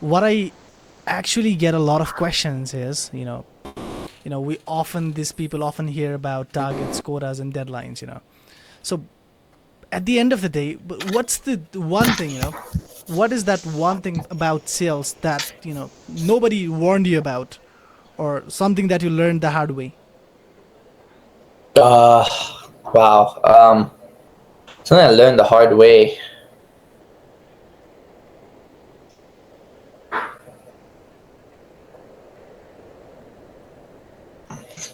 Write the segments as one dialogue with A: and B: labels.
A: what I actually get a lot of questions is, these people often hear about targets, quotas, and deadlines. So at the end of the day, what's the one thing, what is that one thing about sales that nobody warned you about, or something that you learned the hard way?
B: Uh, wow. Something I learned the hard way.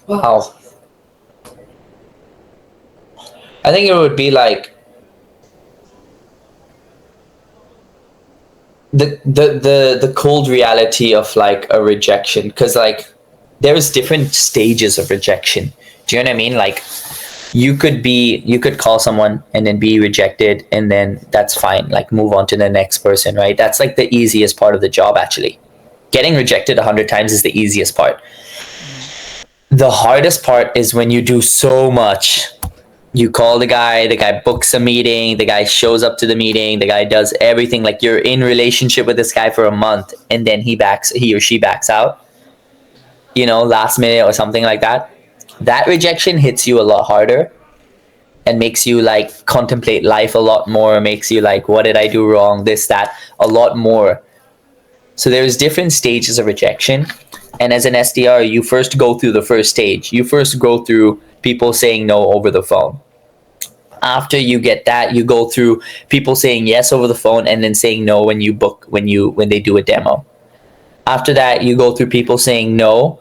B: Wow. I think it would be like the cold reality of like a rejection, because like there's different stages of rejection. Do you know what I mean? Like you could call someone and then be rejected, and then that's fine, like move on to the next person, right? That's like the easiest part of the job. Actually, getting rejected 100 times is the easiest part.
A: Mm.
B: The hardest part is when you do so much. You call the guy books a meeting, the guy shows up to the meeting, the guy does everything, like you're in relationship with this guy for a month, and then he or she backs out, last minute or something like that. That rejection hits you a lot harder and makes you like contemplate life a lot more, makes you like, what did I do wrong, this, that, a lot more. So there's different stages of rejection. And as an SDR, you first go through the first stage. You first go through people saying no over the phone. After you get that, you go through people saying yes over the phone and then saying no when you book when they do a demo. After that, you go through people saying no,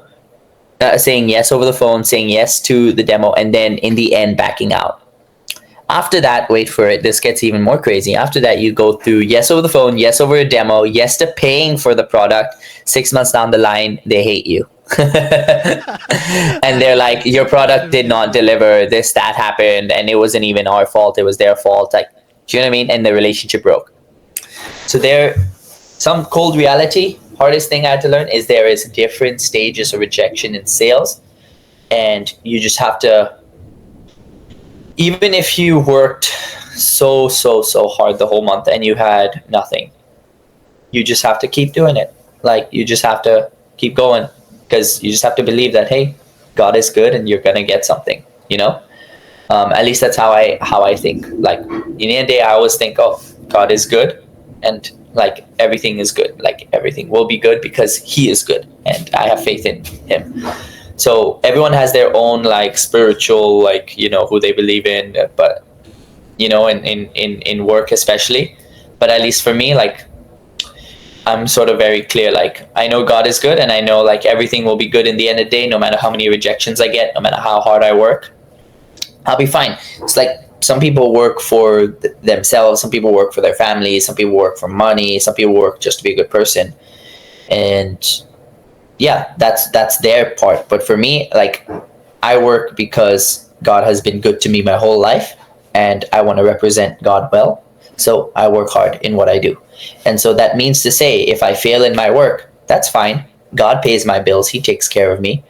B: saying yes over the phone, saying yes to the demo, and then in the end backing out. After that, wait for it, this gets even more crazy. After that, you go through yes over the phone, yes over a demo, yes to paying for the product. 6 months down the line, they hate you. And they're like, your product did
A: Absolutely.
B: not deliver, this, that happened, and it wasn't even our fault, it was their fault. Like, do you know what I mean? And the relationship broke. So there, some cold reality, hardest thing I had to learn is there is different stages of rejection in sales. And you just have to, even if you worked so hard the whole month and you had nothing, you just have to keep doing it. Like you just have to keep going, because you just have to believe that, hey, God is good and you're gonna get something. At least that's how I think. Like in the end of the day, I always think, oh, God is good, and like everything is good. Like everything will be good because He is good, and I have faith in Him. So everyone has their own like spiritual, like who they believe in, but in work especially. But at least for me, like I'm sort of very clear. Like I know God is good, and I know like everything will be good in the end of the day, no matter how many rejections I get, no matter how hard I work, I'll be fine. It's like some people work for themselves, some people work for their families, some people work for money, some people work just to be a good person, and yeah, that's their part. But for me, like I work because God has been good to me my whole life, and I want to represent God well. So I work hard in what I do. And so that means to say, if I fail in my work, that's fine. God pays my bills, He takes care of me.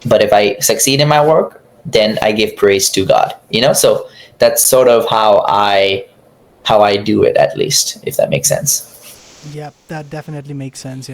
B: But if I succeed in my work, then I give praise to God. So that's sort of how I do it, at least, if that makes sense.
A: Yeah, that definitely makes sense.